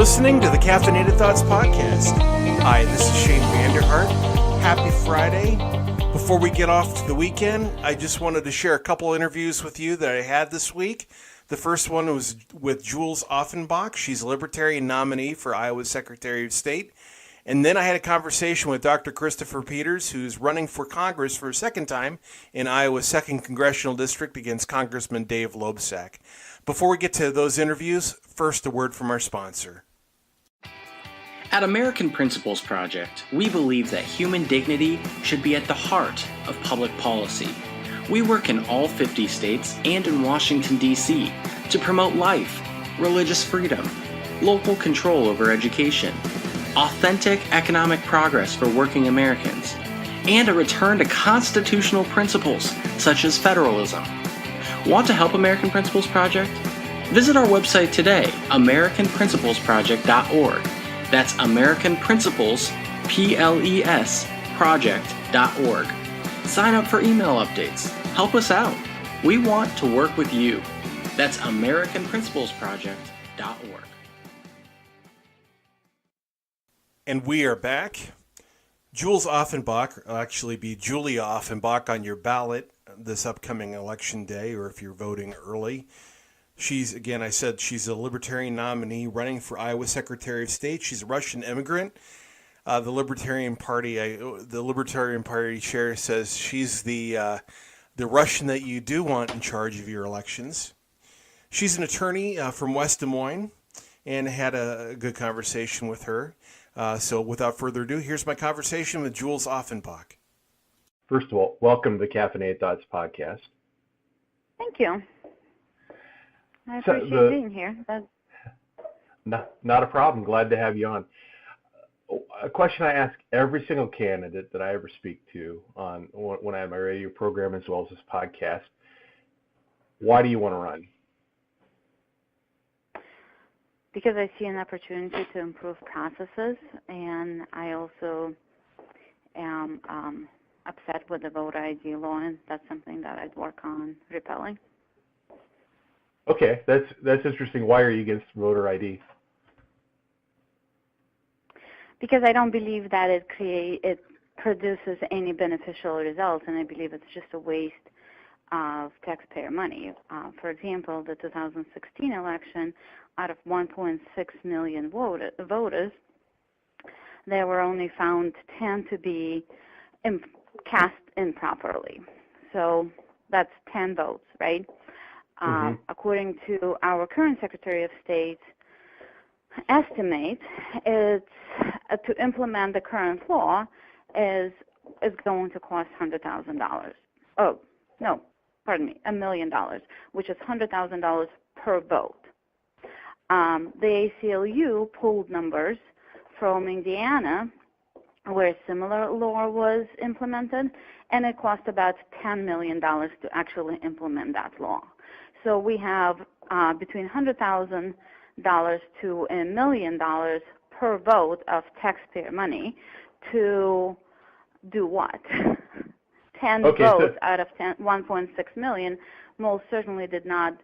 listening to the Caffeinated Thoughts Podcast. Hi, this is Shane Vander Hart. Happy Friday. Before we get off to the weekend, I just wanted to share a couple interviews with you that I had this week. The first one was with Jules Ofenbakh. She's a Libertarian nominee for Iowa's Secretary of State. And then I had a conversation with Dr. Christopher Peters, who's running for Congress for a second time in Iowa's 2nd Congressional District against Congressman Dave Loebsack. Before we get to those interviews, first a word from our sponsor. At American Principles Project, we believe that human dignity should be at the heart of public policy. We work in all 50 states and in Washington, D.C. to promote life, religious freedom, local control over education, authentic economic progress for working Americans, and a return to constitutional principles such as federalism. Want to help American Principles Project? Visit our website today, AmericanPrinciplesProject.org. That's American Principles, P-L-E-S, project.org. Sign up for email updates. Help us out. We want to work with you. That's AmericanPrinciplesProject.org. And we are back. Jules Ofenbakh will actually be Julia Ofenbakh on your ballot this upcoming election day, or if you're voting early. She's, again, I said she's a Libertarian nominee running for Iowa Secretary of State. She's a Russian immigrant. The Libertarian Party chair says she's the Russian that you do want in charge of your elections. She's an attorney from West Des Moines, and had a good conversation with her. So without further ado, here's my conversation with Jules Ofenbakh. First of all, welcome to the Caffeinated Thoughts Podcast. Thank you. I appreciate being here. Not a problem. Glad to have you on. A question I ask every single candidate that I ever speak to when I have my radio program as well as this podcast: why do you want to run? Because I see an opportunity to improve processes, and I also am upset with the voter ID law, and that's something that I'd work on repealing. Okay, that's interesting. Why are you against voter ID? Because I don't believe that it produces any beneficial results, and I believe it's just a waste of taxpayer money. For example, the 2016 election, out of 1.6 million voters, there were only found 10 to be cast improperly. So that's 10 votes, right? According to our current Secretary of State estimate, it's to implement the current law is going to cost $100,000. Oh, no, pardon me, $1 million, which is $100,000 per vote. The ACLU pulled numbers from Indiana, where a similar law was implemented, and it cost about $10 million to actually implement that law. So we have between $100,000 to $1 million per vote of taxpayer money to do what? 10 votes out of 1.6 million most certainly did not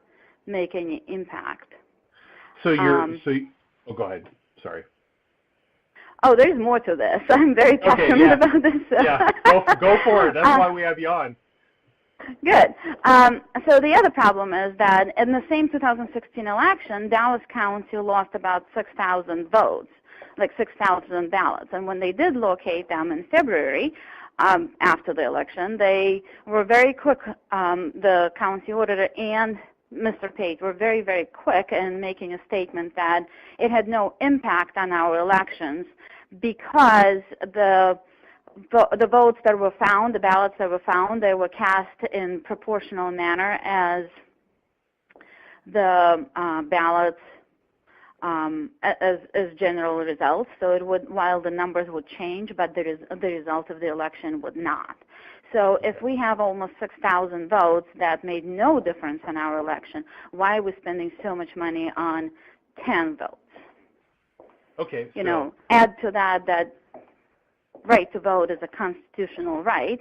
make any impact. So go ahead. Sorry. Oh, there's more to this. I'm very passionate about this. Yeah, go for it. That's why we have you on. Good. So the other problem is that in the same 2016 election, Dallas County lost about 6,000 votes, like 6,000 ballots. And when they did locate them in February, after the election, they were very quick, the county auditor and Mr. Pate were very, very quick in making a statement that it had no impact on our elections because the votes that were found, the ballots that were found, they were cast in proportional manner as the ballots as general results. So it would, while the numbers would change, but the result of the election would not. So if we have almost 6,000 votes that made no difference in our election, why are we spending so much money on 10 votes? Okay. You know, add to that right to vote is a constitutional right.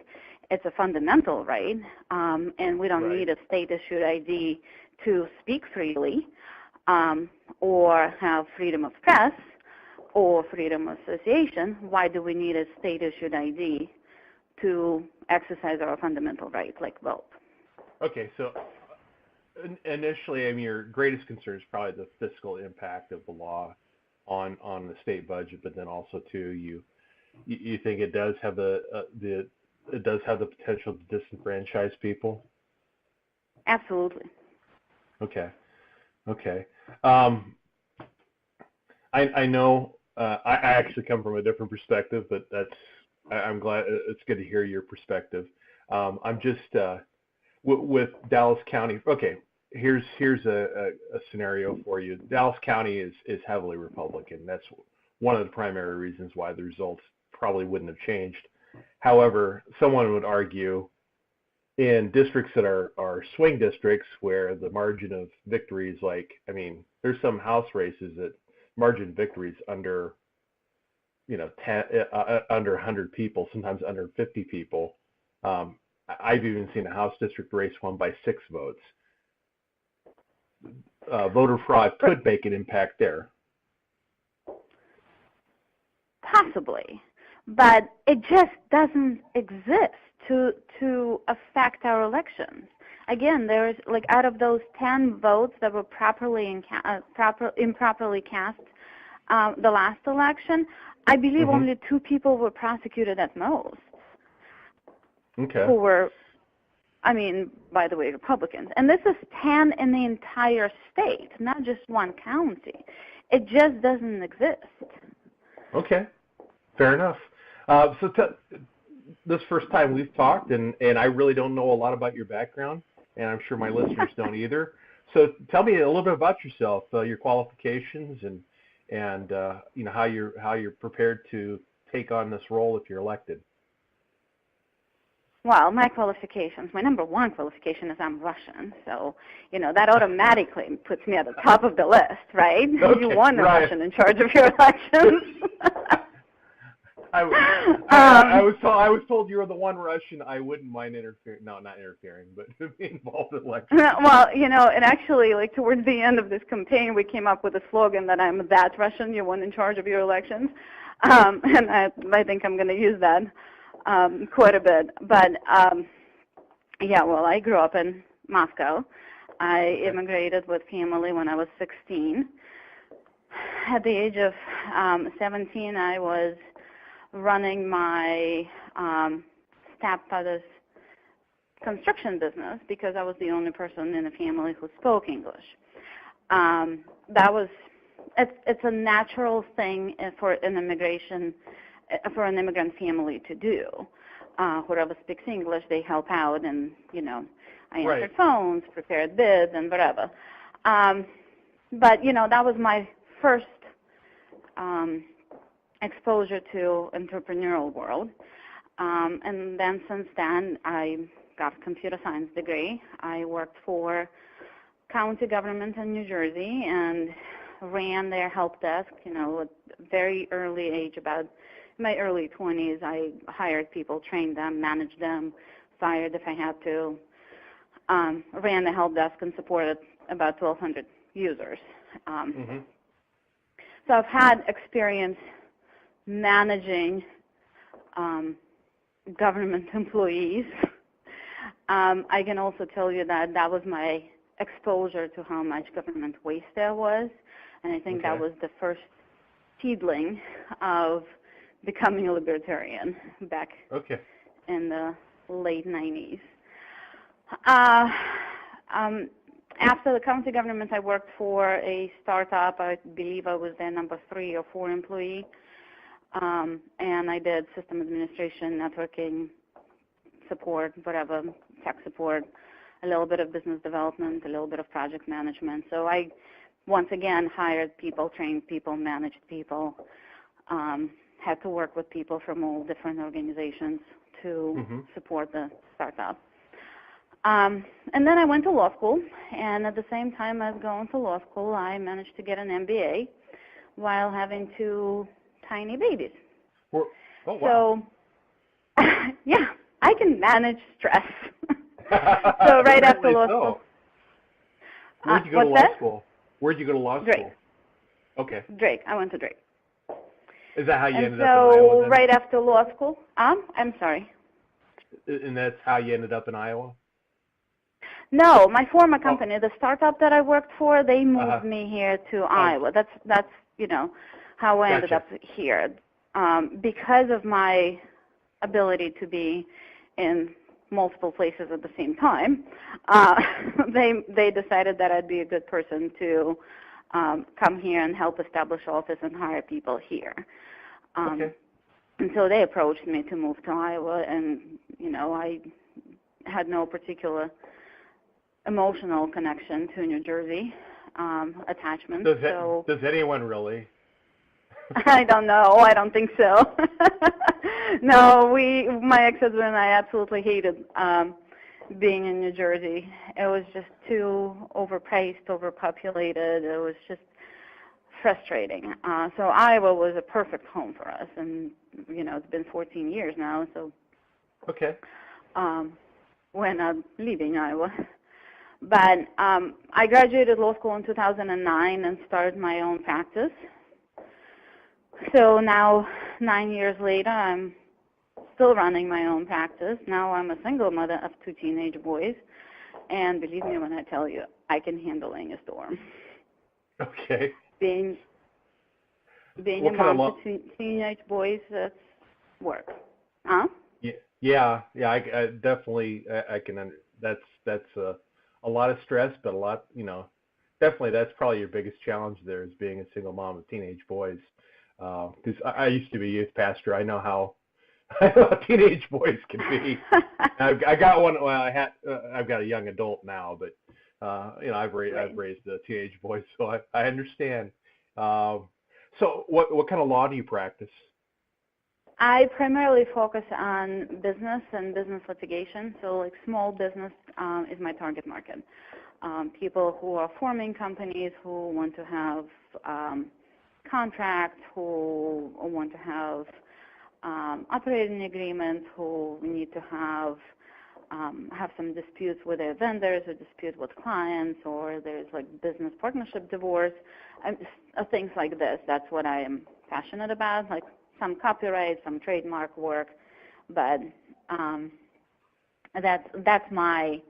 It's a fundamental right, and we don't need a state-issued ID to speak freely. or have freedom of press or freedom of association, why do we need a state-issued ID to exercise our fundamental right, like vote? Okay, so initially, I mean, your greatest concern is probably the fiscal impact of the law on the state budget, but then also too, you think it does have the potential to disenfranchise people? Absolutely. Okay. I know I actually come from a different perspective, but I'm glad. It's good to hear your perspective. I'm just with Dallas County. Okay, here's a scenario for you. Dallas County is heavily Republican. That's one of the primary reasons why the results probably wouldn't have changed. However, someone would argue in districts that are swing districts where the margin of victory is there's some House races that margin victories under 100 people, sometimes under 50 people. I've even seen a House district race won by 6 votes. Voter fraud could make an impact there. Possibly, but it just doesn't exist to affect our elections. Again, there's out of those 10 votes that were improperly cast the last election, I believe only 2 people were prosecuted at most. Okay. Who were, by the way, Republicans. And this is 10 in the entire state, not just one county. It just doesn't exist. Okay, fair enough. This first time we've talked, and I really don't know a lot about your background, and I'm sure my listeners don't either. So tell me a little bit about yourself, your qualifications, and how you're prepared to take on this role if you're elected. Well, my number one qualification is I'm Russian, so that automatically puts me at the top of the list, right? Okay, you want a right. Russian in charge of your elections. I was told you were the one Russian I wouldn't mind interfering. No, not interfering, but being involved in elections. Well, and actually, towards the end of this campaign, we came up with a slogan that I'm that Russian, you want in charge of your elections, and I think I'm going to use that quite a bit. But I grew up in Moscow. I immigrated with family when I was 16. At the age of 17, I was running my stepfather's construction business because I was the only person in the family who spoke English. It's a natural thing for an immigrant family to do. Whoever speaks English, they help out, and I answered phones, prepared bids, and whatever. But that was my first exposure to entrepreneurial world. And then since then, I got a computer science degree. I worked for county government in New Jersey and ran their help desk, at a very early age, about my early 20s. I hired people, trained them, managed them, fired if I had to, ran the help desk and supported about 1,200 users. So I've had experience managing government employees. I can also tell you that was my exposure to how much government waste there was, and I think that was the first seedling of becoming a libertarian back in the late 90s. After the county government, I worked for a startup. I believe I was their number 3 or 4 employee. And I did system administration, networking, support, whatever, tech support, a little bit of business development, a little bit of project management. So I, once again, hired people, trained people, managed people, had to work with people from all different organizations to support the startup. And then I went to law school, and at the same time as going to law school, I managed to get an MBA while having 2 tiny babies. Oh, wow. So, I can manage stress. So right after law school. Where'd you go to law school? Where'd you go to law Drake. school? Okay. Drake. I went to Drake. Is that how you And ended up in Iowa so then? right after law school, I'm sorry. And that's how you ended up in Iowa? No, my former company, the startup that I worked for, they moved me here to Iowa. That's how I ended up here. Because of my ability to be in multiple places at the same time, they decided that I'd be a good person to come here and help establish office and hire people here. Okay. And so they approached me to move to Iowa, and I had no particular emotional connection to New Jersey attachment. Does anyone really? I don't know. I don't think so. No, my ex-husband and I absolutely hated being in New Jersey. It was just too overpriced, overpopulated. It was just frustrating. So Iowa was a perfect home for us, and it's been 14 years now. So okay, we're not leaving Iowa. But I graduated law school in 2009 and started my own practice. So now, 9 years later, I'm still running my own practice. Now I'm a single mother of 2 teenage boys, and believe me when I tell you, I can handle any storm. Okay. Being a mom to teenage boys, that's work. Huh? Yeah. I definitely I can. That's a lot of stress, but a lot. Definitely that's probably your biggest challenge there is being a single mom of teenage boys. Because I used to be a youth pastor. I know how teenage boys can be. I got one. Well, I've got a young adult now, but I've raised teenage boys, so I understand. So what kind of law do you practice? I primarily focus on business and business litigation. So like small business is my target market. People who are forming companies, who want to have contracts, who want to have operating agreements, who need to have some disputes with their vendors or dispute with clients, or there's like business partnership divorce, things like this. That's what I am passionate about, like some copyright, some trademark work, but that's my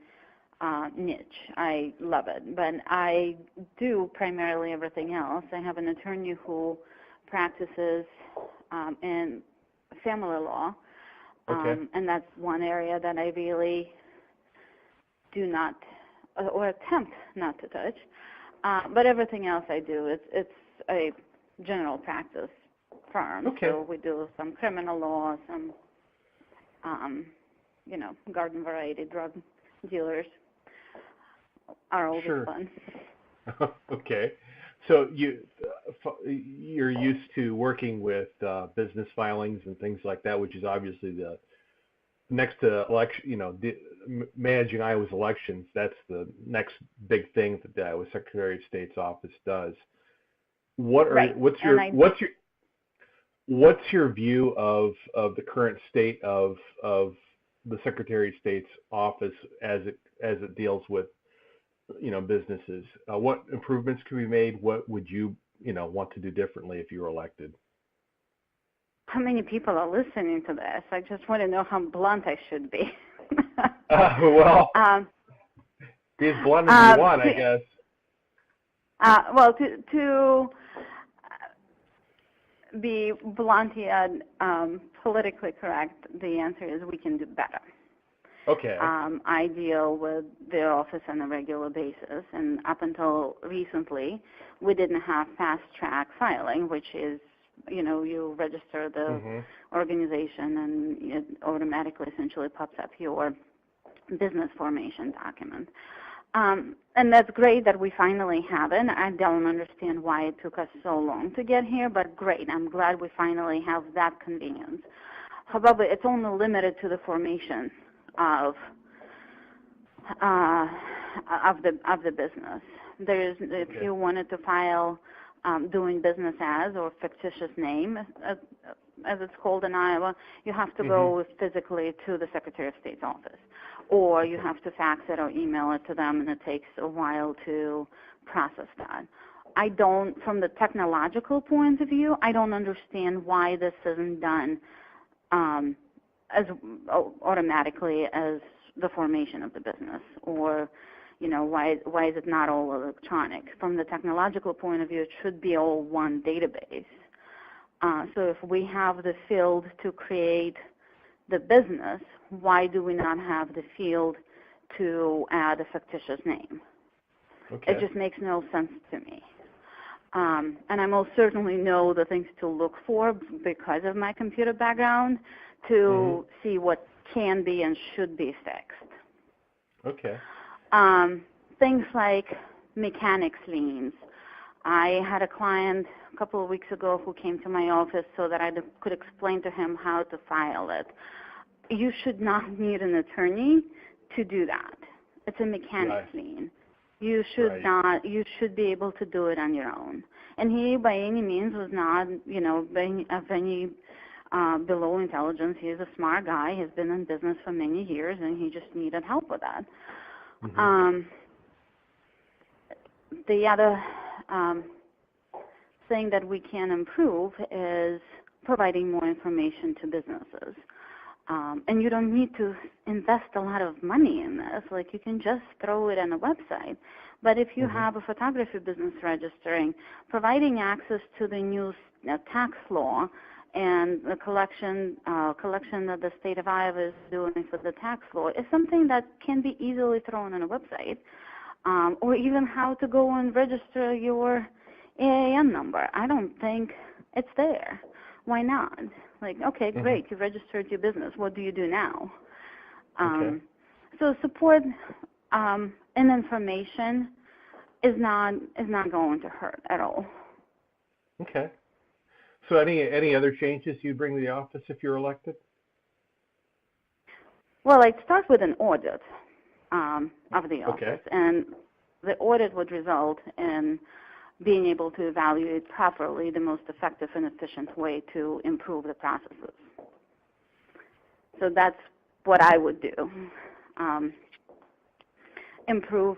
niche. I love it, but I do primarily everything else. I have an attorney who practices in family law, and that's one area that I really do not or attempt not to touch. But everything else I do, it's a general practice firm. Okay. So we do some criminal law, some garden variety drug dealers. Are always fun. Okay, so you're used to working with business filings and things like that, which is obviously the next to election. Managing Iowa's elections. That's the next big thing that the Iowa Secretary of State's office does. What's your view of the current state of the Secretary of State's office as it deals with businesses? What improvements can be made? What would you want to do differently if you were elected? How many people are listening to this? I just want to know how blunt I should be. Be as blunt as you want, I guess. To be blunt yet politically correct, the answer is we can do better. Okay. I deal with the office on a regular basis, and up until recently, we didn't have fast-track filing, which is, you register the organization and it automatically essentially pops up your business formation document. And that's great that we finally have it. I don't understand why it took us so long to get here, but great. I'm glad we finally have that convenience. However, it's only limited to the formation of the business. If you wanted to file doing business as, or fictitious name, as it's called in Iowa, you have to go physically to the Secretary of State's office, or you have to fax it or email it to them, and it takes a while to process that. I don't, from the technological point of view, I don't understand why this isn't done as automatically as the formation of the business, or why is it not all electronic? From the technological point of view, it should be all one database. So if we have the field to create the business, why do we not have the field to add a fictitious name? Okay. It just makes no sense to me. And I most certainly know the things to look for because of my computer background to see what can be and should be fixed. Okay. Things like mechanics liens. I had a client a couple of weeks ago who came to my office so that I could explain to him how to file it. You should not need an attorney to do that. It's a mechanics lien. You should not. You should be able to do it on your own. And he, by any means, was not, of any below intelligence. He's a smart guy. He's been in business for many years, and he just needed help with that. The other thing that we can improve is providing more information to businesses. And you don't need to invest a lot of money in this. Like, you can just throw it on a website. But if you have a photography business registering, providing access to the new tax law and the collection that the state of Iowa is doing for the tax law is something that can be easily thrown on a website. Or even how to go and register your AAN number. I don't think it's there. Why not? Like, okay, great, you registered your business. What do you do now? So support and information is not going to hurt at all. Okay. So any other changes you'd bring to the office if you're elected? Well, I'd start with an audit of the office, and the audit would result in being able to evaluate properly the most effective and efficient way to improve the processes. So that's what I would do. Improve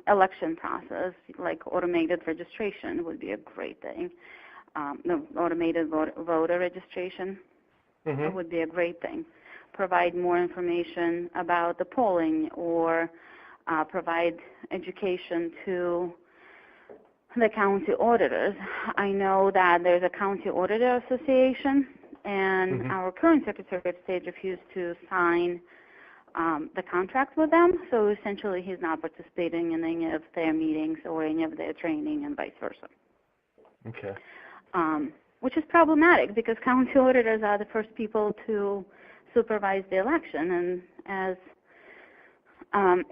election process, like automated registration would be a great thing. Automated voter registration would be a great thing. Provide more information about the polling, or provide education to the county auditors. I know that there's a county auditor association, and our current Secretary of State refused to sign the contract with them, so essentially he's not participating in any of their meetings or any of their training, and vice versa. Okay. Which is problematic because county auditors are the first people to supervise the election, and as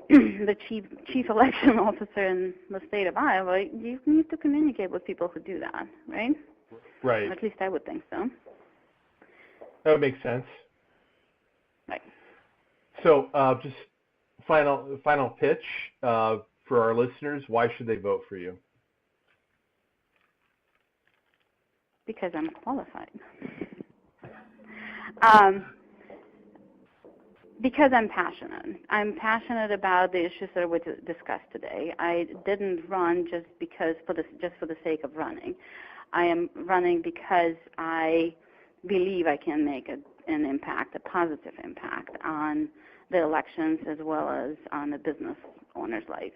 the chief election officer in the state of Iowa, you need to communicate with people who do that, right? Right. At least I would think so. That would make sense. Right. So just final pitch for our listeners. Why should they vote for you? Because I'm qualified. Because I'm passionate. I'm passionate about the issues that we discussed today. I didn't run just for the sake of running. I am running because I believe I can make an impact, a positive impact on the elections as well as on the business owners' lives.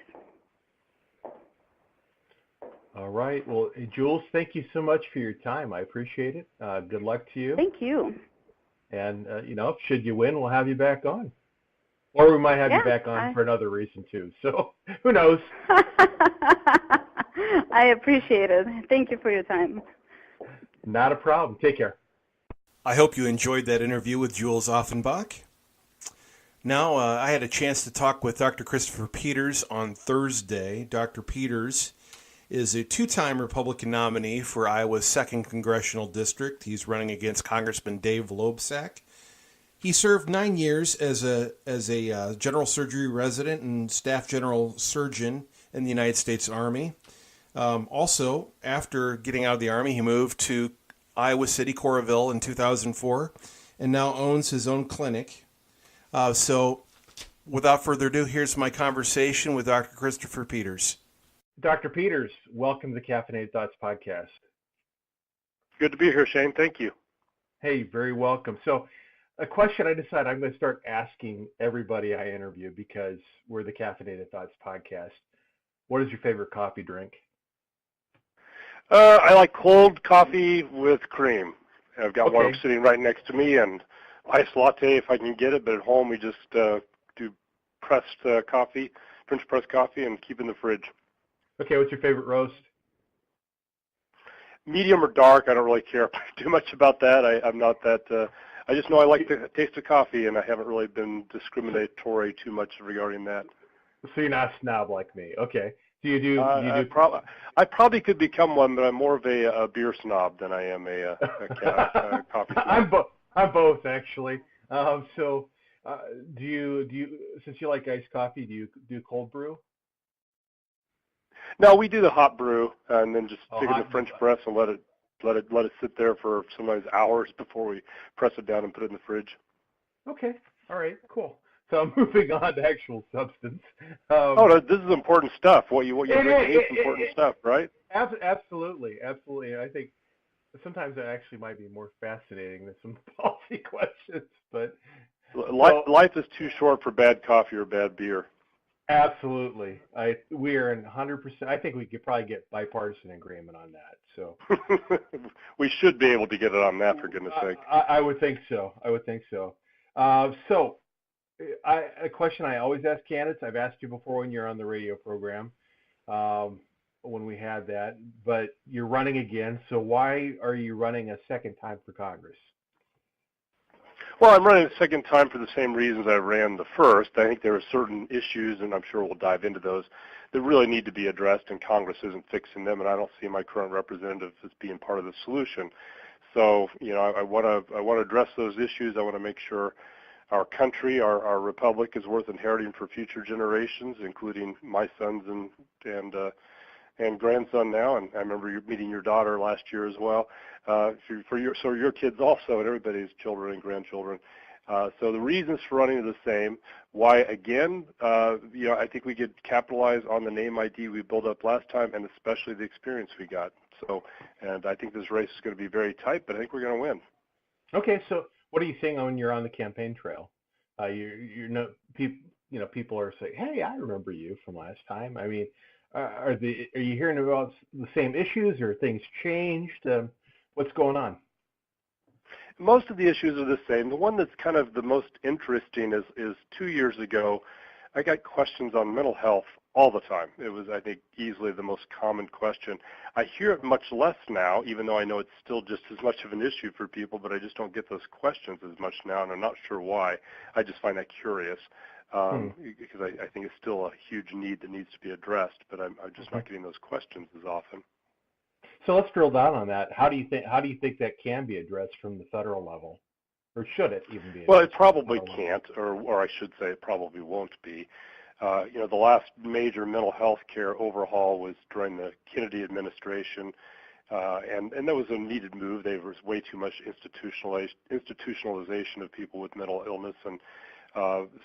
All right. Well, Jules, thank you so much for your time. I appreciate it. Good luck to you. Thank you. And, should you win, we'll have you back on. Or we might have you back on for another reason, too. So who knows? I appreciate it. Thank you for your time. Not a problem. Take care. I hope you enjoyed that interview with Jules Ofenbakh. Now, I had a chance to talk with Dr. Christopher Peters on Thursday. Dr. Peters is a two-time Republican nominee for Iowa's 2nd Congressional District. He's running against Congressman Dave Loebsack. He served 9 years as a general surgery resident and staff general surgeon in the United States Army. Also, after getting out of the Army, he moved to Iowa City, Coralville in 2004, and now owns his own clinic. So without further ado, here's my conversation with Dr. Christopher Peters. Dr. Peters, welcome to the Caffeinated Thoughts Podcast. Good to be here, Shane. Thank you. Hey, very welcome. So a question I decided I'm going to start asking everybody I interview because we're the Caffeinated Thoughts Podcast. What is your favorite coffee drink? I like cold coffee with cream. I've got Okay. one sitting right next to me, and iced latte if I can get it, but at home we just do pressed coffee, French press coffee, and keep in the fridge. Okay, what's your favorite roast? Medium or dark, I don't really care too much about that. I'm not that, I just know I like the taste of coffee, and I haven't really been discriminatory too much regarding that. So you're not a snob like me. Okay. Do you do? I probably could become one, but I'm more of a beer snob than I am a coffee snob. I'm both actually. Do you since you like iced coffee, do you do cold brew? No, we do the hot brew and then just stick it in the French brew. press and let it sit there for sometimes hours before we press it down and put it in the fridge. Okay. All right. Cool. So moving on to actual substance. No, this is important stuff. What you drink is important stuff, right? Absolutely. I think sometimes that actually might be more fascinating than some policy questions. But life is too short for bad coffee or bad beer. Absolutely. We are in 100%. I think we could probably get bipartisan agreement on that. So we should be able to get it on that, for goodness sake. I would think so. A question I always ask candidates, I've asked you before when you're on the radio program, when we had that, but you're running again. So why are you running a second time for Congress? Well, I'm running a second time for the same reasons I ran the first. I think there are certain issues, and I'm sure we'll dive into those, that really need to be addressed, and Congress isn't fixing them, and I don't see my current representative as being part of the solution. So, I want to address those issues. I want to make sure our country, our republic, is worth inheriting for future generations, including my sons and grandson now, and I remember you meeting your daughter last year as well. For your kids also, and everybody's children and grandchildren. So the reasons for running are the same. Why again? I think we could capitalize on the name ID we built up last time, and especially the experience we got. So, and I think this race is going to be very tight, but I think we're going to win. Okay, so what are you seeing when you're on the campaign trail? People are saying, "Hey, I remember you from last time." I mean, are you hearing about the same issues, or things changed? What's going on? Most of the issues are the same. The one that's kind of the most interesting is 2 years ago, I got questions on mental health all the time. It was, I think, easily the most common question. I hear it much less now, even though I know it's still just as much of an issue for people, but I just don't get those questions as much now, and I'm not sure why. I just find that curious because I think it's still a huge need that needs to be addressed, but I'm just not getting those questions as often. So let's drill down on that. How do you think that can be addressed from the federal level, or should it even be addressed? Well, it probably can't, or I should say, it probably won't be. The last major mental health care overhaul was during the Kennedy administration, and that was a needed move. There was way too much institutionalization of people with mental illness, and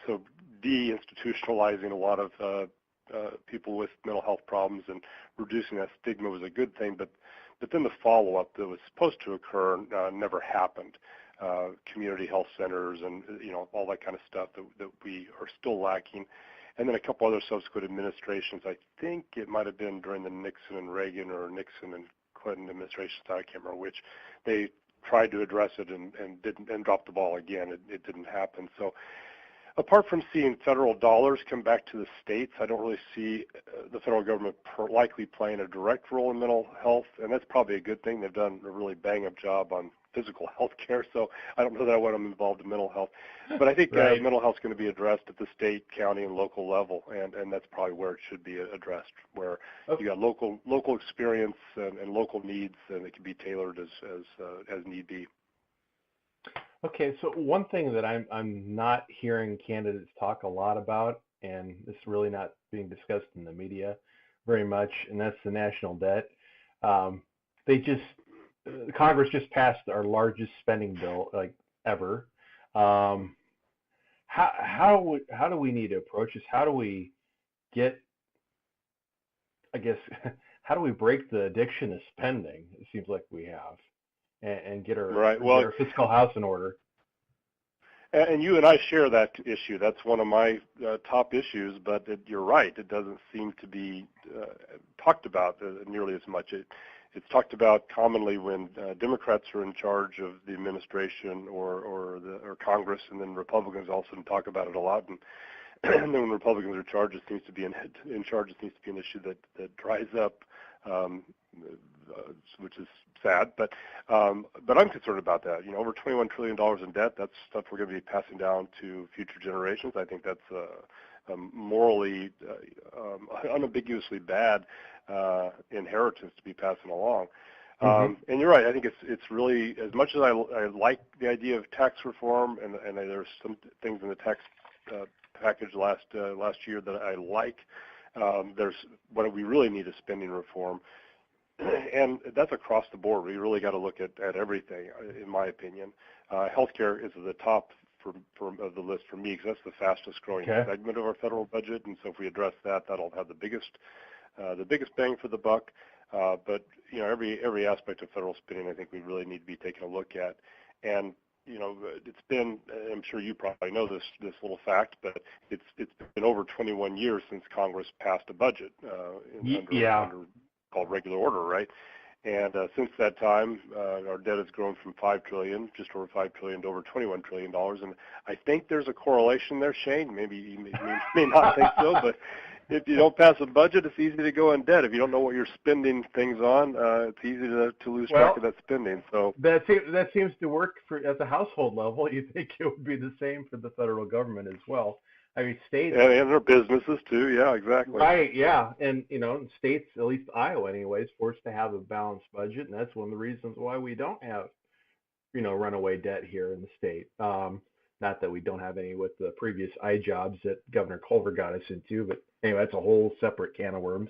so deinstitutionalizing a lot of people with mental health problems and reducing that stigma was a good thing, but then the follow-up that was supposed to occur never happened. Community health centers and all that kind of stuff that we are still lacking. And then a couple other subsequent administrations, I think it might have been during the Nixon and Reagan or Nixon and Clinton administrations, I can't remember which, they tried to address it and dropped the ball again. It didn't happen. So apart from seeing federal dollars come back to the states, I don't really see the federal government likely playing a direct role in mental health, and that's probably a good thing. They've done a really bang-up job on physical health care, so I don't know that I want them involved in mental health. But I think mental health is going to be addressed at the state, county, and local level, and that's probably where it should be addressed, where you got local experience and local needs, and it can be tailored as need be. Okay, so one thing that I'm not hearing candidates talk a lot about, and it's really not being discussed in the media very much, and that's the national debt. Congress just passed our largest spending bill ever. How do we need to approach this? How do we get I guess, how do we break the addiction to spending? It seems like we have, and get our fiscal house in order. And you and I share that issue. That's one of my top issues, but you're right. It doesn't seem to be talked about nearly as much. It's talked about commonly when Democrats are in charge of the administration or Congress, and then Republicans also talk about it a lot. And then when Republicans are in charge, it seems to be an issue that dries up, which is sad. But I'm concerned about that. Over $21 trillion in debt. That's stuff we're going to be passing down to future generations. I think that's a morally, unambiguously bad inheritance to be passing along. And you're right. I think it's really, as much as I like the idea of tax reform, and there's some things in the tax package last year that I like. There's what we really need is spending reform, and that's across the board. We really got to look at everything, in my opinion. Healthcare is at the top of the list for me, because that's the fastest growing segment of our federal budget, and so if we address that, that'll have the biggest bang for the buck. But every aspect of federal spending, I think we really need to be taking a look at. And it's been, I'm sure you probably know this little fact, but it's been over 21 years since Congress passed a budget under called regular order, right? And since that time, our debt has grown from just over $5 trillion to over $21 trillion. And I think there's a correlation there, Shane. Maybe you may not think so, but if you don't pass a budget, it's easy to go in debt. If you don't know what you're spending things on, it's easy to lose track of that spending. So that seems to work at the household level. You think it would be the same for the federal government as well? I mean, states and their businesses too. Yeah, exactly. Right. Yeah, and states, at least Iowa, anyways, forced to have a balanced budget, and that's one of the reasons why we don't have runaway debt here in the state. Not that we don't have any with the previous jobs that Governor Culver got us into, but anyway, that's a whole separate can of worms.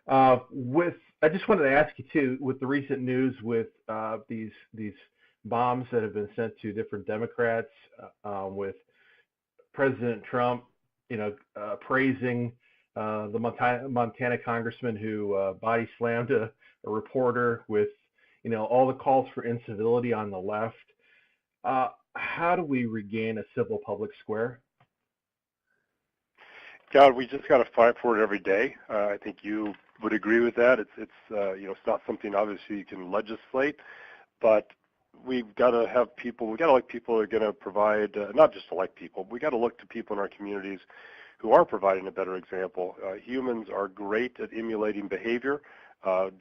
I just wanted to ask you too, with the recent news with these bombs that have been sent to different Democrats, with President Trump, praising the Montana congressman who body slammed a reporter, with all the calls for incivility on the left. How do we regain a civil public square? God, we just got to fight for it every day. I think you would agree with that. It's not something obviously you can legislate, but we've got to have people. We've got to elect people who are going to provide, not just elect people. We got to look to people in our communities who are providing a better example. Humans are great at emulating behavior.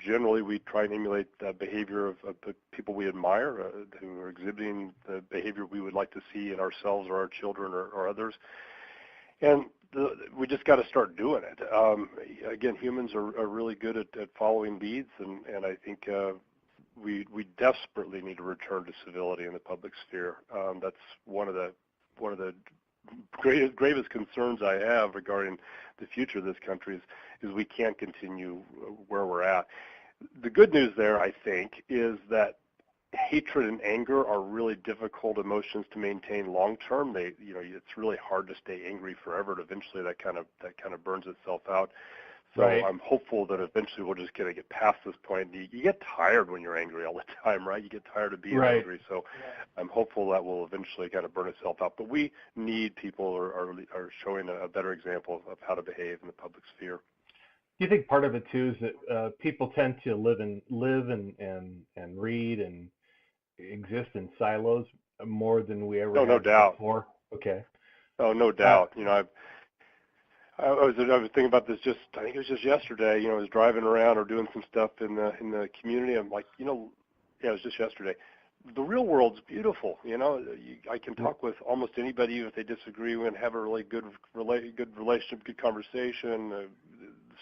Generally, we try and emulate the behavior of the people we admire, who are exhibiting the behavior we would like to see in ourselves or our children or others. And we just got to start doing it. Again, humans are really good at following leads, and I think we desperately need to return to civility in the public sphere. That's one of the gravest concerns I have regarding the future of this country is we can't continue where we're at. The good news there, I think, is that hatred and anger are really difficult emotions to maintain long term. It's really hard to stay angry forever, and eventually that kind of burns itself out. So right. I'm hopeful that eventually we're just going to get past this point. You get tired when you're angry all the time, right? You get tired of being angry. So I'm hopeful that will eventually kind of burn itself out. But we need people who are showing a better example of how to behave in the public sphere. Do you think part of it too is that people tend to live and read and exist in silos more than we ever have no doubt. before? Okay. Oh, no doubt. I was thinking about this I think it was just yesterday. I was driving around or doing some stuff in the community. I'm like, it was just yesterday. The real world's beautiful. I can talk with almost anybody if they disagree and have a really good relationship, good conversation. The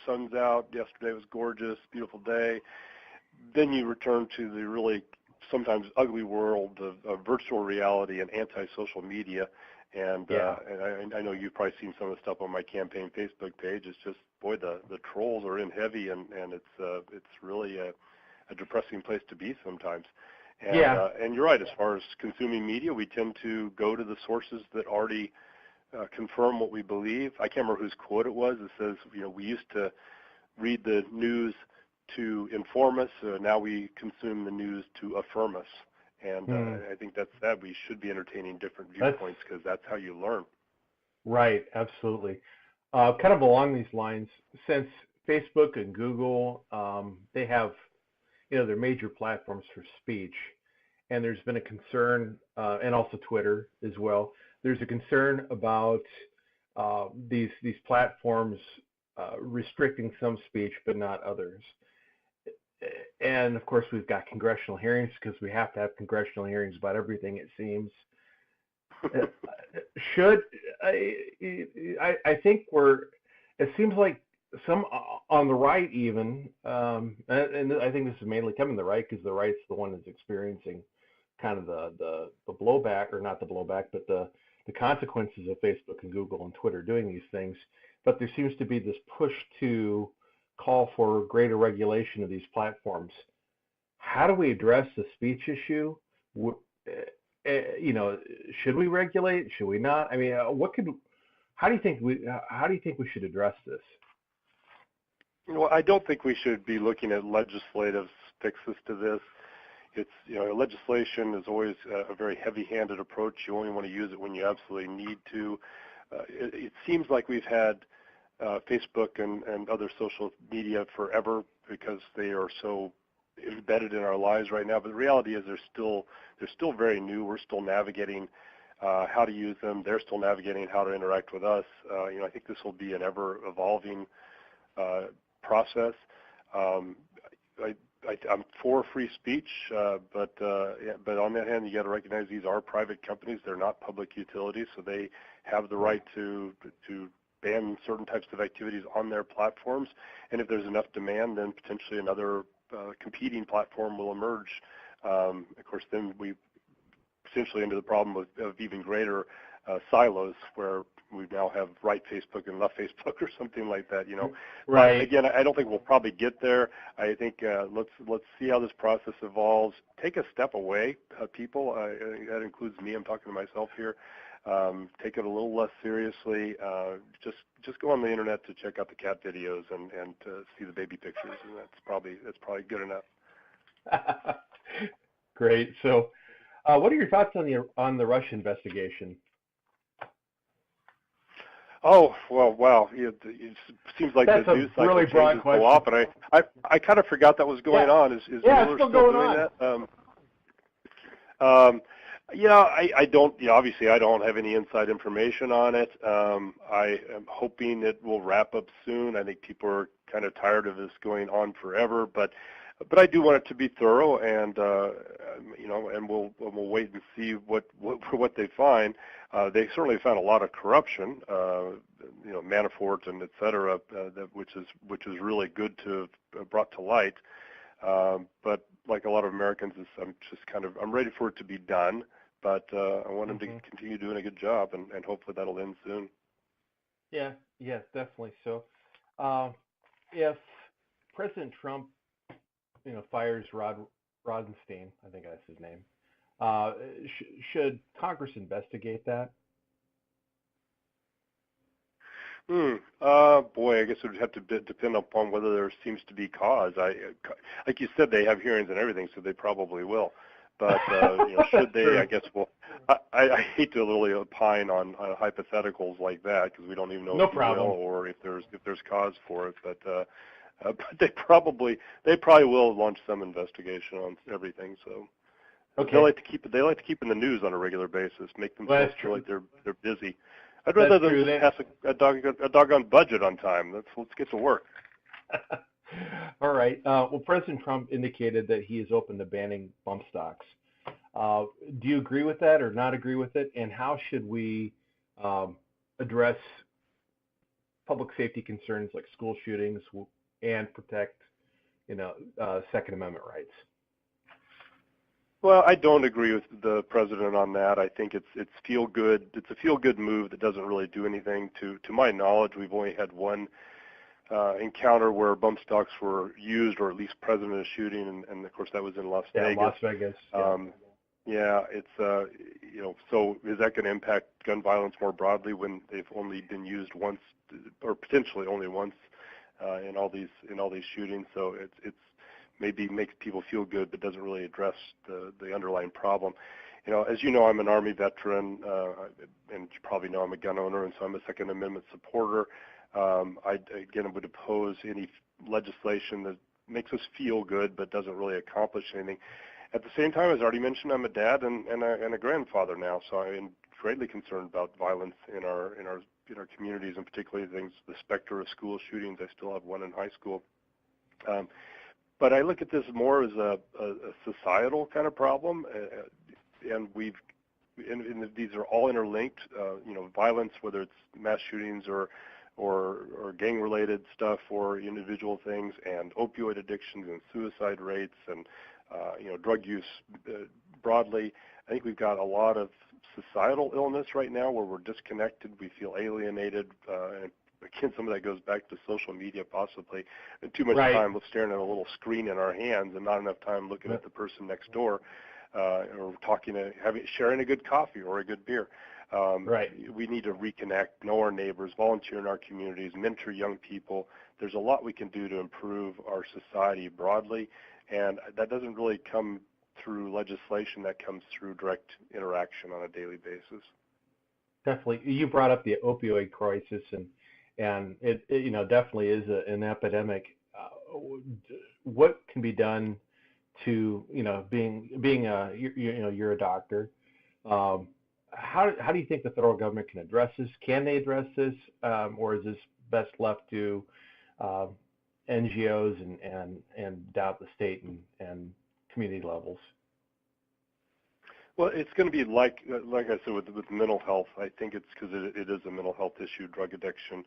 sun's out. Yesterday was gorgeous, beautiful day. Then you return to the really sometimes ugly world of virtual reality and anti-social media. And I know you've probably seen some of the stuff on my campaign Facebook page. It's just, boy, the trolls are in heavy, and it's really a depressing place to be sometimes. And, and you're right. As far as consuming media, we tend to go to the sources that already confirm what we believe. I can't remember whose quote it was. It says, we used to read the news to inform us. Now we consume the news to affirm us. And I think that's that. We should be entertaining different viewpoints because that's how you learn. Right, absolutely. Kind of along these lines, since Facebook and Google, they have, their major platforms for speech, and there's been a concern, and also Twitter as well. There's a concern about these platforms restricting some speech but not others. And of course, we've got congressional hearings because we have to have congressional hearings about everything, it seems. I think it seems like some on the right even, and I think this is mainly coming the right because the right's the one that's experiencing kind of the blowback, or not the blowback, but the consequences of Facebook and Google and Twitter doing these things. But there seems to be this push to call for greater regulation of these platforms. How do we address the speech issue? Should we regulate? Should we not? I mean, how do you think we should address this? I don't think we should be looking at legislative fixes to this. It's, legislation is always a very heavy-handed approach. You only want to use it when you absolutely need to. It seems like we've had Facebook and other social media forever because they are so embedded in our lives right now. But the reality is they're still very new. We're still navigating how to use them. They're still navigating how to interact with us. I think this will be an ever-evolving process. I'm for free speech, but on that hand, you got to recognize these are private companies. They're not public utilities, so they have the right to ban certain types of activities on their platforms. And if there's enough demand, then potentially another competing platform will emerge. Of course, then we potentially into the problem of even greater silos, where we now have right Facebook and left Facebook or something like that. Right. But again, I don't think we'll probably get there. I think let's see how this process evolves. Take a step away, people. That includes me. I'm talking to myself here. Take it a little less seriously. Just go on the internet to check out the cat videos and see the baby pictures, and that's probably good enough. Great. So, what are your thoughts on the Russia investigation? Oh, well, wow. It seems like That's the news cycle really broad changes so often. I kind of forgot that was going on. Is Mueller still still going doing on. that? I don't, obviously I don't have any inside information on it. I am hoping it will wrap up soon. I think people are kind of tired of this going on forever, but I do want it to be thorough, and and we'll wait and see what they find. They certainly found a lot of corruption, Manafort and et cetera, which is really good to have brought to light. But like a lot of Americans, I'm ready for it to be done, but I want them to continue doing a good job, and hopefully that'll end soon. Yeah, definitely. So, if President Trump, fires Rosenstein, I think that's his name, should Congress investigate that? Boy, I guess it would have to depend upon whether there seems to be cause. Like you said, they have hearings and everything, so they probably will. But should they? True. I guess. Well, I hate to really opine on hypotheticals like that because we don't even know if they will or if there's cause for it. But they probably will launch some investigation on everything. So they like to keep in the news on a regular basis, make them feel like they're busy. I'd rather them pass a doggone budget on time. Let's get to work. All right. Well, President Trump indicated that he is open to banning bump stocks. Do you agree with that or not agree with it? And how should we address public safety concerns like school shootings and protect, Second Amendment rights? Well, I don't agree with the president on that. I think it's feel good. It's a feel good move that doesn't really do anything. To my knowledge, we've only had one encounter where bump stocks were used, or at least present in a shooting, and of course that was in Las Vegas. Las Vegas. It's so is that going to impact gun violence more broadly when they've only been used once, or potentially only once in all these shootings. So it's maybe makes people feel good, but doesn't really address the underlying problem. As you know, I'm an Army veteran, and you probably know I'm a gun owner, and so I'm a Second Amendment supporter. I again would oppose any legislation that makes us feel good but doesn't really accomplish anything. At the same time, as I already mentioned, I'm a dad and a grandfather now, so I'm greatly concerned about violence in our communities, and particularly the specter of school shootings. I still have one in high school. But I look at this more as a societal kind of problem, and these are all interlinked. Violence, whether it's mass shootings or gang-related stuff or individual things, and opioid addictions and suicide rates and drug use broadly. I think we've got a lot of societal illness right now where we're disconnected. We feel alienated, and again, some of that goes back to social media possibly. And too much time staring at a little screen in our hands and not enough time looking at the person next door, or sharing a good coffee or a good beer. We need to reconnect, know our neighbors, volunteer in our communities, mentor young people. There's a lot we can do to improve our society broadly, and that doesn't really come through legislation. That comes through direct interaction on a daily basis. Definitely. You brought up the opioid crisis, and it definitely is an epidemic. What can be done to, you're a doctor. How do you think the federal government can address this? Can they address this, or is this best left to NGOs and down at the state and community levels? Well, it's going to be like I said with mental health. I think it's because it is a mental health issue, drug addiction.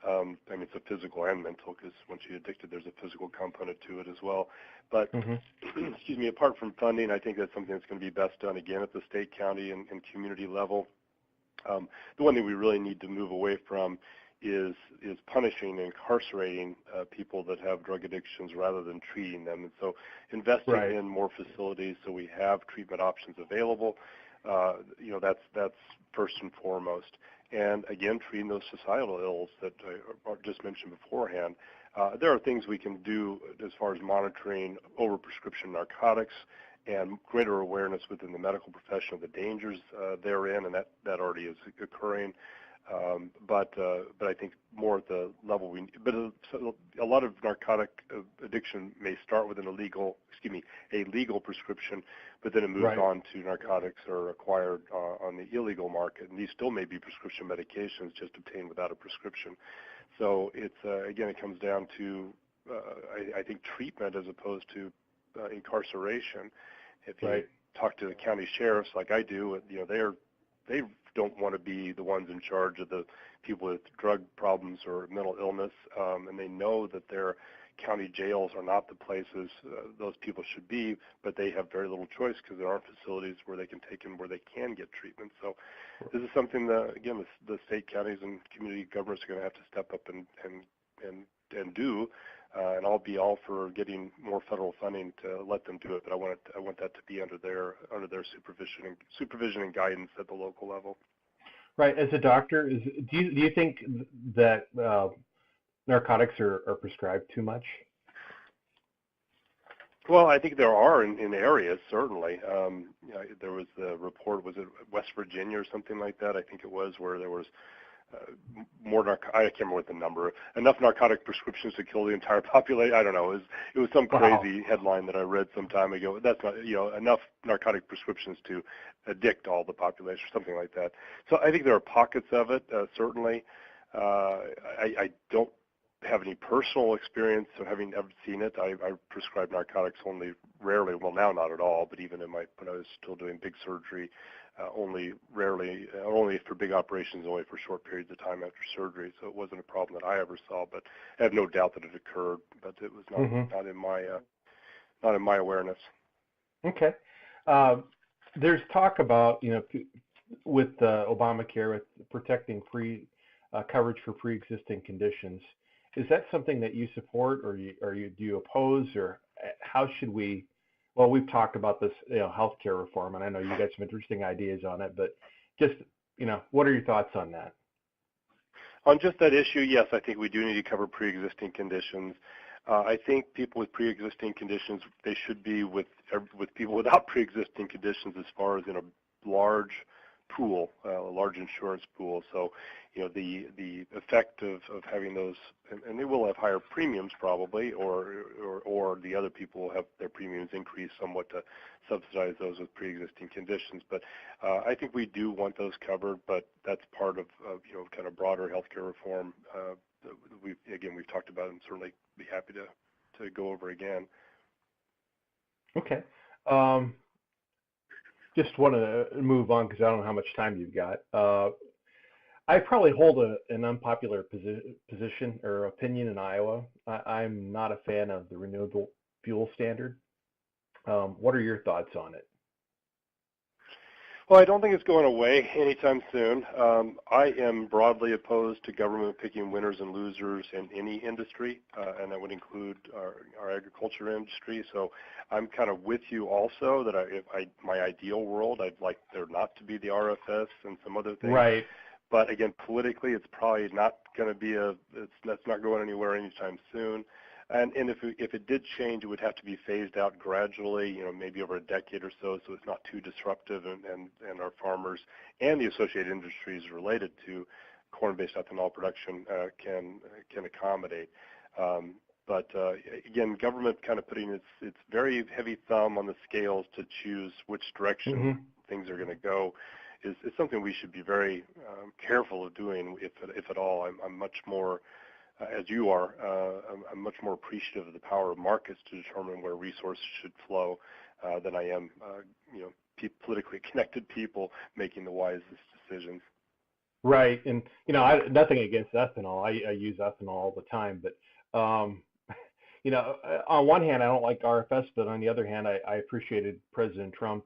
It's a physical and mental, because once you're addicted, there's a physical component to it as well. But, excuse me, apart from funding, I think that's something that's going to be best done, again, at the state, county, and community level. The one thing we really need to move away from is punishing and incarcerating people that have drug addictions rather than treating them. And so investing in more facilities so we have treatment options available, that's first and foremost. And again, treating those societal ills that I just mentioned beforehand. There are things we can do as far as monitoring overprescription narcotics and greater awareness within the medical profession of the dangers therein, and that already is occurring. But I think more at the level a lot of narcotic addiction may start with a legal prescription, but then it moves on to narcotics or acquired on the illegal market, and these still may be prescription medications just obtained without a prescription. So it's again, it comes down to I think treatment as opposed to incarceration. If you talk to the county sheriffs like I do, they don't want to be the ones in charge of the people with drug problems or mental illness, and they know that their county jails are not the places those people should be, but they have very little choice because there aren't facilities where they can take them where they can get treatment. So this is something that, again, the state, counties, and community governments are going to have to step up and do, and I'll be all for getting more federal funding to let them do it, but I want that to be under their supervision and guidance at the local level. Right. As a doctor, do you think that narcotics are prescribed too much? Well, I think there are in areas, certainly. There was the report, was it West Virginia or something like that? I think it was, where there was I can't remember what the number, enough narcotic prescriptions to kill the entire population. I don't know. It was some crazy headline that I read some time ago. That's not, enough narcotic prescriptions to addict all the population or something like that. So I think there are pockets of it, certainly. I don't have any personal experience of having ever seen it. I prescribe narcotics only rarely. Well, now not at all, but even when I was still doing big surgery, only for big operations, only for short periods of time after surgery. So it wasn't a problem that I ever saw, but I have no doubt that it occurred. But it was not in my awareness. Okay. There's talk about with Obamacare, with protecting free coverage for pre-existing conditions. Is that something that you support, or do you oppose, or how should we? Well, we've talked about this, healthcare reform, and I know you got some interesting ideas on it, but just, what are your thoughts on that? On just that issue, yes, I think we do need to cover pre-existing conditions. I think people with pre-existing conditions, they should be with people without pre-existing conditions as far as in a large pool, a large insurance pool. So, the effect of having those, and they will have higher premiums probably, or the other people will have their premiums increase somewhat to subsidize those with pre-existing conditions. But I think we do want those covered, but that's part of kind of broader healthcare reform. We've talked about it and certainly be happy to go over again. Okay. Just want to move on because I don't know how much time you've got. I probably hold an unpopular position or opinion in Iowa. I'm not a fan of the renewable fuel standard. What are your thoughts on it? Well, I don't think it's going away anytime soon. I am broadly opposed to government picking winners and losers in any industry, and that would include our agriculture industry. So I'm kind of with you also that my ideal world, I'd like there not to be the RFS and some other things. Right. But again, politically, it's probably not going to be that's not going anywhere anytime soon. And if it did change, it would have to be phased out gradually, maybe over a decade or so it's not too disruptive, and our farmers and the associated industries related to corn-based ethanol production can accommodate. But again, government kind of putting its very heavy thumb on the scales to choose which direction things are going to go is something we should be very careful of doing, if at all. I'm much more, as you are, I'm much more appreciative of the power of markets to determine where resources should flow than I am, politically connected people making the wisest decisions. Right, and nothing against ethanol. I use ethanol all the time, but on one hand, I don't like RFS, but on the other hand, I appreciated President Trump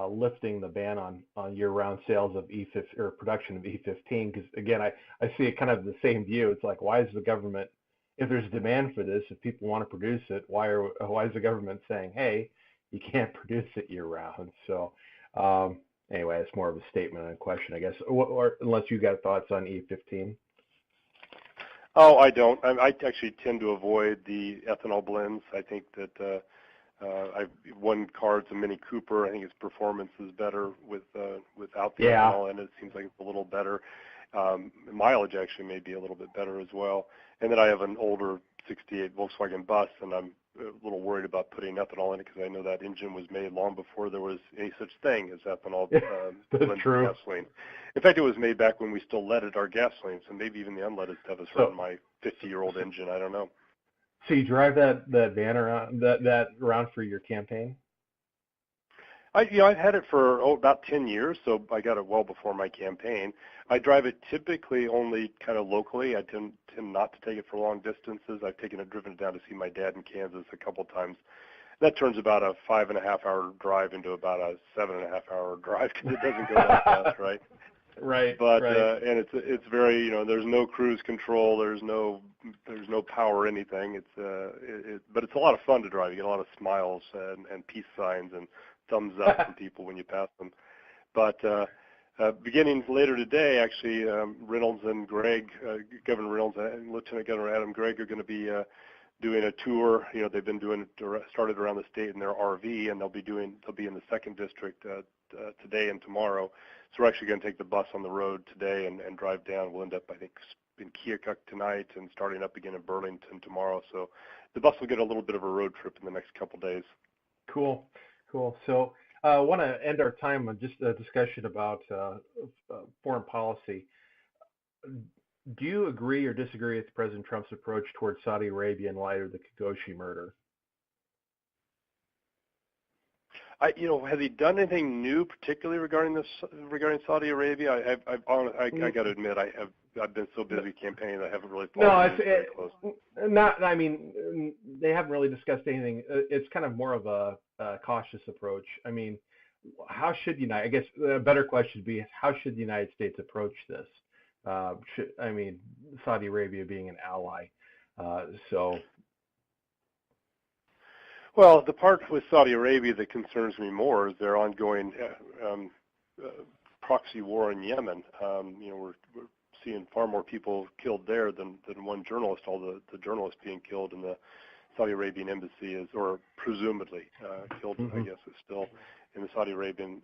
lifting the ban on year-round sales of E15 or production of E15, because again, I see it kind of the same view. It's like, why is the government, if there's demand for this, if people want to produce it, why is the government saying, hey, you can't produce it year-round? So anyway, it's more of a statement and a question, I guess, or unless you got thoughts on E15. Oh, I don't. I actually tend to avoid the ethanol blends. I think that one car's a Mini Cooper. I think its performance is better without the ethanol, and it seems like it's a little better. Mileage actually may be a little bit better as well. And then I have an older '68 Volkswagen Bus, and I'm a little worried about putting ethanol in it because I know that engine was made long before there was any such thing as ethanol blended gasoline. In fact, it was made back when we still leaded our gasoline, so maybe even the unleaded stuff is from my 50-year-old engine. I don't know. So you drive that van around that around for your campaign? I've had it for about 10 years, so I got it well before my campaign. I drive it typically only kind of locally. I tend not to take it for long distances. I've driven it down to see my dad in Kansas a couple times. That turns about a 5.5-hour drive into about a 7.5-hour drive because it doesn't go that fast, right? Right. But right. And it's very there's no cruise control, there's no power or anything. But it's a lot of fun to drive. You get a lot of smiles and peace signs and thumbs up from people when you pass them. But beginning later today, actually, Reynolds and Gregg, Governor Reynolds and Lieutenant Governor Adam Gregg are going to be doing a tour. They've been doing it, started around the state in their RV, and they'll be in the 2nd District today and tomorrow. So we're actually going to take the bus on the road today and drive down. We'll end up, I think, in Keokuk tonight and starting up again in Burlington tomorrow. So the bus will get a little bit of a road trip in the next couple days. Cool. So I want to end our time on just a discussion about foreign policy. Do you agree or disagree with President Trump's approach towards Saudi Arabia in light of the Khashoggi murder? Has he done anything new, particularly regarding Saudi Arabia? I got to admit, I've been so busy campaigning that I haven't really followed very close. Not. I mean, they haven't really discussed anything. It's kind of more of a cautious approach. I mean, how should I guess a better question would be, how should the United States approach this? Saudi Arabia being an ally, so. Well, the part with Saudi Arabia that concerns me more is their ongoing proxy war in Yemen. We're seeing far more people killed there than one journalist. All the journalists being killed in the Saudi Arabian embassy is, or presumably killed, I guess, is still in the Saudi Arabian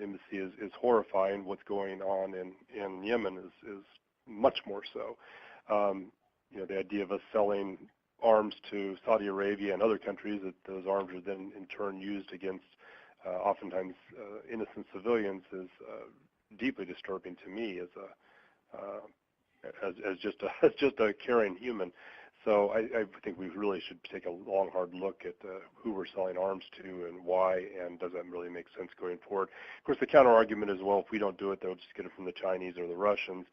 embassy is horrifying. What's going on in Yemen is much more so. The idea of us selling arms to Saudi Arabia and other countries, that those arms are then in turn used against oftentimes innocent civilians, is deeply disturbing to me as just a caring human. So I think we really should take a long, hard look at who we're selling arms to and why, and does that really make sense going forward. Of course, the counter argument is, well, if we don't do it, they'll just get it from the Chinese or the Russians.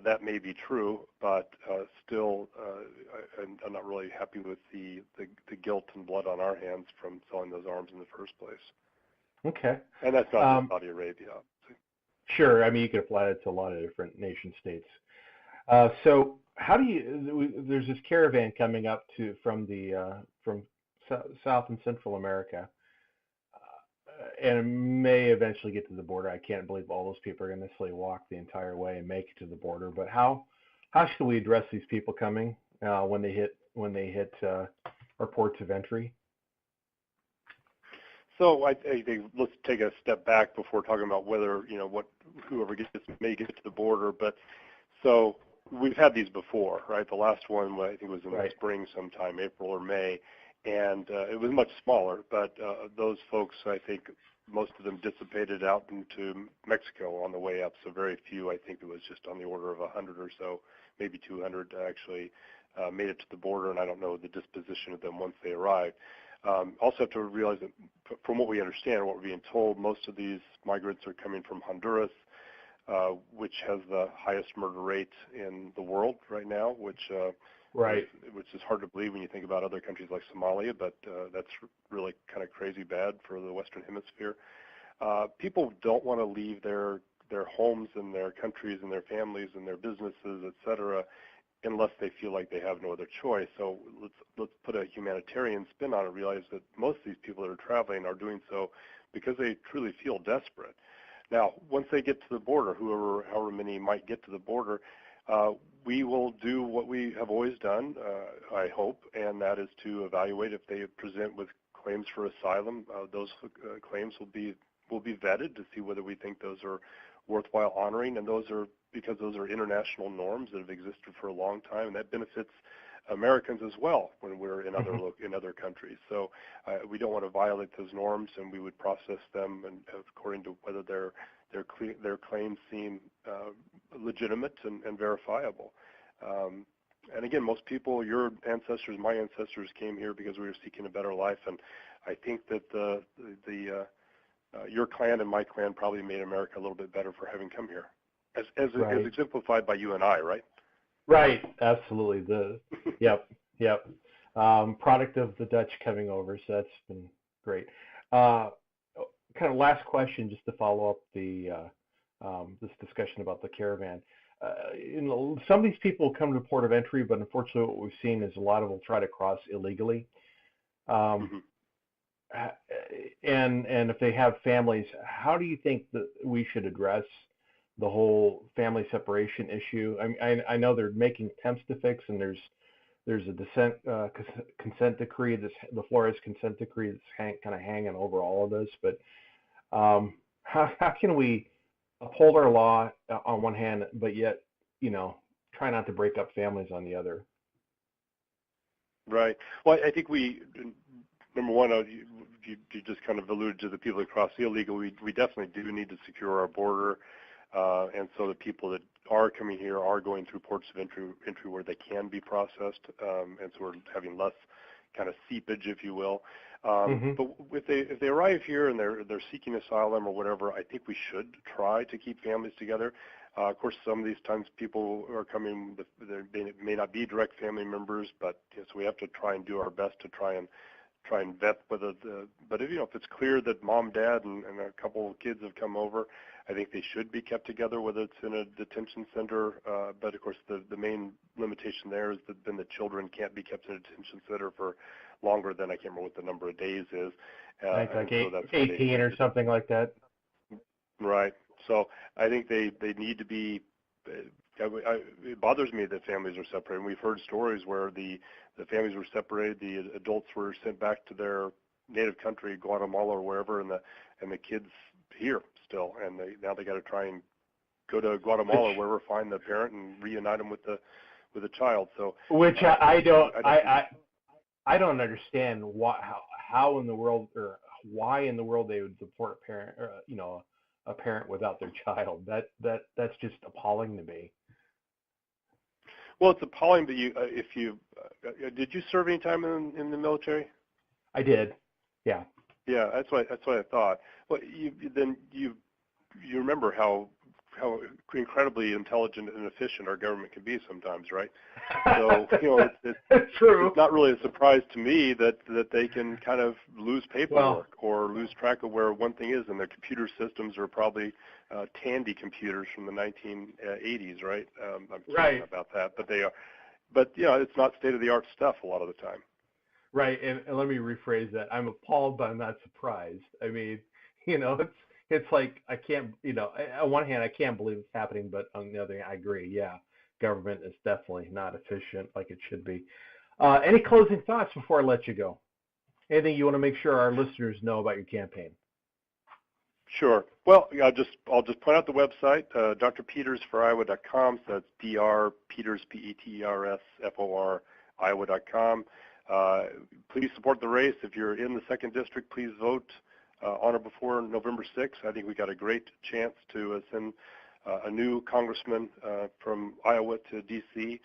That may be true, but still, I'm not really happy with the guilt and blood on our hands from selling those arms in the first place. Okay. And that's not just Saudi Arabia, obviously. Sure. I mean, you could apply that to a lot of different nation states. So how do you? There's this caravan coming up from South and Central America, and it may eventually get to the border. I can't believe all those people are going to necessarily walk the entire way and make it to the border. But how should we address these people coming when they hit our ports of entry? So I think let's take a step back before talking about whether whoever may get to the border. But so we've had these before, right? The last one I think was in the spring sometime, April or May. And it was much smaller, but those folks, I think most of them dissipated out into Mexico on the way up, so very few. I think it was just on the order of 100 or so, maybe 200 actually made it to the border, and I don't know the disposition of them once they arrived. Also have to realize that from what we understand, what we're being told, most of these migrants are coming from Honduras, which has the highest murder rate in the world right now, which is hard to believe when you think about other countries like Somalia, but that's really kind of crazy bad for the Western Hemisphere. People don't want to leave their homes and their countries and their families and their businesses, et cetera, unless they feel like they have no other choice. So let's put a humanitarian spin on it, realize that most of these people that are traveling are doing so because they truly feel desperate. Now, once they get to the border, however many might get to the border, we will do what we have always done, I hope, and that is to evaluate if they present with claims for asylum. Those claims will be vetted to see whether we think those are worthwhile honoring, and those are because those are international norms that have existed for a long time, and that benefits Americans as well when we're in other countries. So we don't want to violate those norms, and we would process them and according to whether their claims seem legitimate and verifiable. And again, most people, your ancestors, my ancestors, came here because we were seeking a better life, and I think that your clan and my clan probably made America a little bit better for having come here, as exemplified by you and I, right? Right, absolutely. Yep. Product of the Dutch coming over, so that's been great. Kind of last question, just to follow up this discussion about the caravan. Some of these people come to the port of entry, but unfortunately, what we've seen is a lot of them try to cross illegally. And if they have families, how do you think that we should address the whole family separation issue? I know they're making attempts to fix, and there's a consent decree, the Flores consent decree that's kind of hanging over all of this. But how can we uphold our law on one hand, but yet try not to break up families on the other? Right. Well, I think number one, you just kind of alluded to the people that cross illegal. We definitely do need to secure our border. And so the people that are coming here are going through ports of entry where they can be processed, and so we're having less kind of seepage, if you will. But if they arrive here and they're seeking asylum or whatever, I think we should try to keep families together. Of course, some of these times people are coming, they may not be direct family members, but so we have to try and do our best to try and vet whether but if it's clear that mom, dad, and a couple of kids have come over, I think they should be kept together, whether it's in a detention center. But of course, the main limitation there is that then the children can't be kept in a detention center for longer than, I can't remember what the number of days is. Like 18 or something like that. Right. So I think they need to be it bothers me that families are separated. We've heard stories where the families were separated, the adults were sent back to their native country, Guatemala or wherever, and the kids here still, and now they got to try and go to Guatemala or wherever, find the parent and reunite them with the child. So which I don't understand how in the world, or why in the world they would support a parent, or, a parent without their child. That's just appalling to me. Well, it's appalling that did you serve any time in the military? I did. Yeah. Yeah, that's what I thought. Well, you remember how incredibly intelligent and efficient our government can be sometimes, right? So it's true. It's not really a surprise to me that they can kind of lose paperwork or lose track of where one thing is, and their computer systems are probably Tandy computers from the 1980s, right? I'm right about that, but they are. But it's not state-of-the-art stuff a lot of the time. Right, and let me rephrase that. I'm appalled, but I'm not surprised. I mean, it's like I can't, on one hand, I can't believe it's happening, but on the other hand, I agree. Yeah, government is definitely not efficient like it should be. Any closing thoughts before I let you go? Anything you want to make sure our listeners know about your campaign? Sure. Well, I'll just point out the website, drpetersforiowa.com. So that's drpeters, PETERSFOR, Iowa.com. Please support the race. If you're in the 2nd District, please vote on or before November 6th. I think we got a great chance to send a new congressman from Iowa to D.C.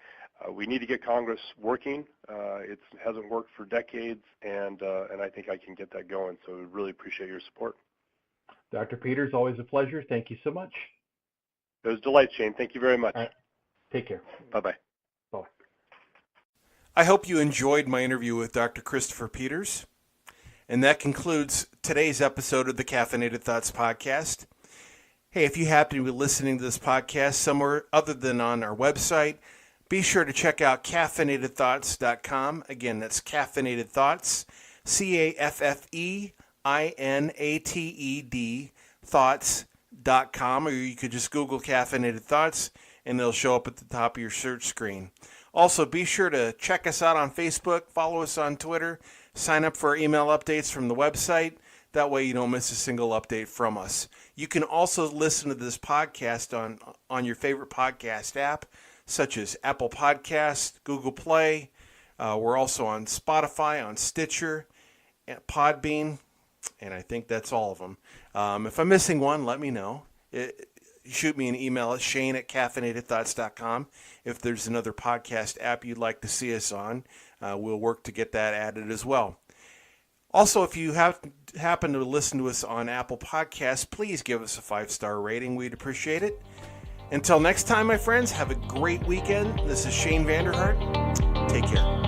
We need to get Congress working. It hasn't worked for decades, and I think I can get that going. So we really appreciate your support. Dr. Peters, always a pleasure. Thank you so much. It was a delight, Shane. Thank you very much. All right. Take care. Bye-bye. Bye. I hope you enjoyed my interview with Dr. Christopher Peters. And that concludes today's episode of the Caffeinated Thoughts Podcast. Hey, if you happen to be listening to this podcast somewhere other than on our website, be sure to check out caffeinatedthoughts.com. Again, that's Caffeinated Thoughts, CAFFEINATED thoughts.com, or you could just Google Caffeinated Thoughts and they'll show up at the top of your search screen. Also, be sure to check us out on Facebook, follow us on Twitter, sign up for our email updates from the website. That way you don't miss a single update from us. You can also listen to this podcast on your favorite podcast app, such as Apple Podcasts, Google Play. We're also on Spotify, on Stitcher, Podbean, and I think that's all of them. If I'm missing one, let me know. Shoot me an email at shane@caffeinatedthoughts.com. If there's another podcast app you'd like to see us on, we'll work to get that added as well. Also, if you happen to listen to us on Apple Podcasts, please give us a 5-star rating. We'd appreciate it. Until next time, my friends, have a great weekend. This is Shane Vander Hart. Take care.